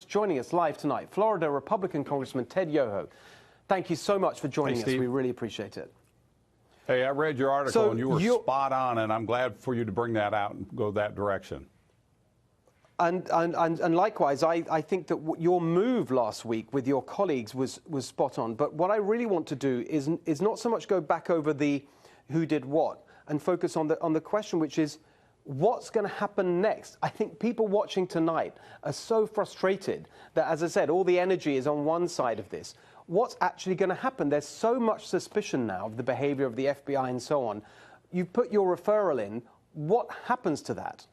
joining us live tonight, Florida Republican Congressman Ted Yoho. Thank you so much for joining us. We really appreciate it. Hey, I read your article and you were spot on, and I'm glad for you to bring that out and go that direction. And likewise, I think that your move last week with your colleagues was spot on. But what I really want to do is not so much go back over the who did what and focus on the question, which is what's going to happen next. I think people watching tonight are so frustrated that, as I said, all the energy is on one side of this. What's actually going to happen? There's so much suspicion now of the behavior of the FBI and so on. You've put your referral in. What happens to that?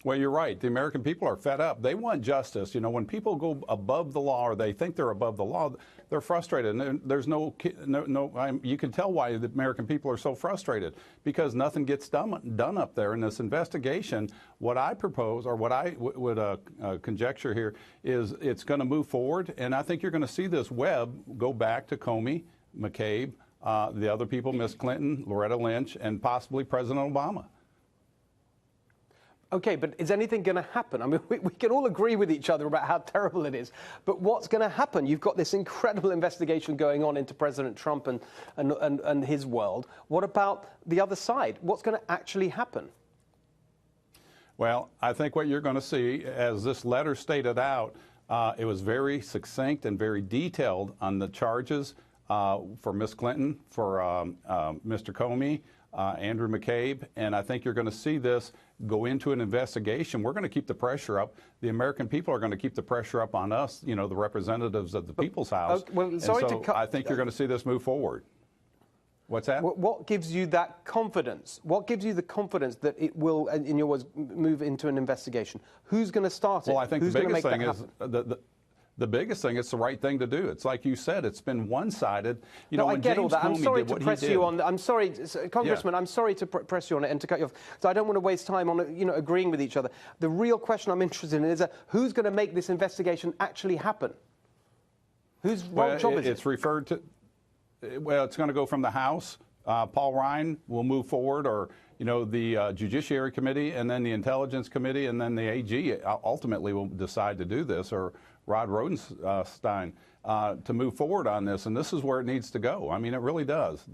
Well, you're right. The American people are fed up. They want justice. You know, when people go above the law or they think they're above the law, they're frustrated. And there's you can tell why the American people are so frustrated, because nothing gets done up there in this investigation. What I propose, or what I would conjecture here, is it's going to move forward. And I think you're going to see this web go back to Comey, McCabe, the other people, Miss Clinton, Loretta Lynch, and possibly President Obama. Okay, but is anything going to happen? I mean, we can all agree with each other about how terrible it is, but what's going to happen? You've got this incredible investigation going on into President Trump and his world. What about the other side? What's going to actually happen? Well, I think what you're going to see, as this letter stated out, it was very succinct and very detailed on the charges for Miss Clinton, for Mr. Comey, Andrew McCabe, and I think you're going to see this go into an investigation. We're going to keep the pressure up. The American people are going to keep the pressure up on us, you know, the representatives of the People's House. Well, I think you're going to see this move forward. What's that? What gives you that confidence? What gives you the confidence that it will, in your words, move into an investigation? Who's going to start it? Well, I think Who's the biggest thing is the biggest thing, it's the right thing to do. It's like you said, it's been one-sided. You know, I get all that. I'm sorry to press you on. I'm sorry, Congressman. Yeah. I'm sorry to press you on it and to cut you off. So I don't want to waste time on agreeing with each other. The real question I'm interested in is who's going to make this investigation actually happen? Whose job is it? It's referred to. Well, it's going to go from the House. Paul Ryan will move forward, or the Judiciary Committee, and then the Intelligence Committee, and then the AG ultimately will decide to do this, or Rod Rosenstein, to move forward on this. And this is where it needs to go. I mean, it really does.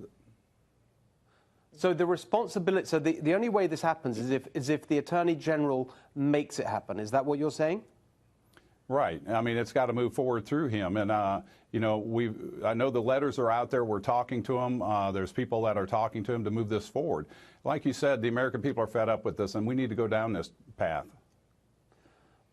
So the responsibility. So the only way this happens is if the Attorney General makes it happen. Is that what you're saying? Right. I mean, it's got to move forward through him. And, I know the letters are out there. We're talking to him. There's people that are talking to him to move this forward. Like you said, the American people are fed up with this, and we need to go down this path.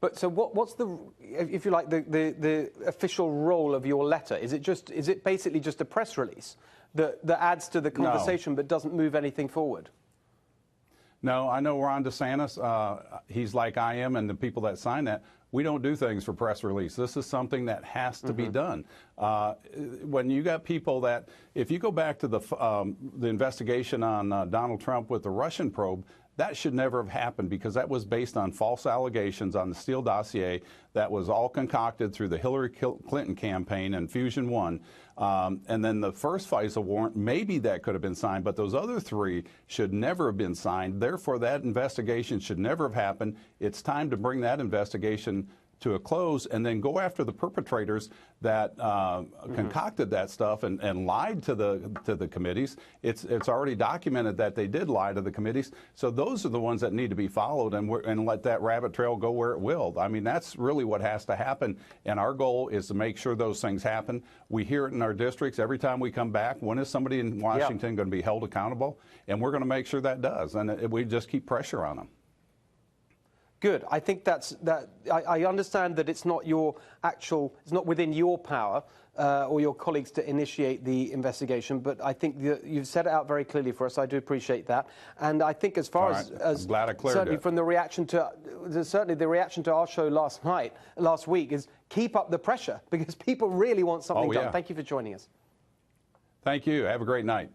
But so what's the, if you like, the official role of your letter? Is it basically just a press release that adds to the conversation but doesn't move anything forward? No, I know Ron DeSantis, he's like I am, and the people that sign that, we don't do things for press release. This is something that has to be done. When you got people that, if you go back to the investigation on Donald Trump with the Russian probe, that should never have happened, because that was based on false allegations on the Steele dossier that was all concocted through the Hillary Clinton campaign and Fusion 1. And then the first FISA warrant, maybe that could have been signed, but those other three should never have been signed. Therefore, that investigation should never have happened. It's time to bring that investigation to a close, and then go after the perpetrators that concocted that stuff and lied to the committees. It's already documented that they did lie to the committees. So those are the ones that need to be followed, and let that rabbit trail go where it will. I mean, that's really what has to happen. And our goal is to make sure those things happen. We hear it in our districts every time we come back. When is somebody in Washington going to be held accountable? And we're going to make sure that does. And we just keep pressure on them. Good. I think I understand that it's not it's not within your power or your colleagues to initiate the investigation, but I think you've set it out very clearly for us. I do appreciate that. And I think as far as I'm glad I cleared certainly it. From the reaction to our show last week is keep up the pressure, because people really want something done. Thank you for joining us. Thank you. Have a great night.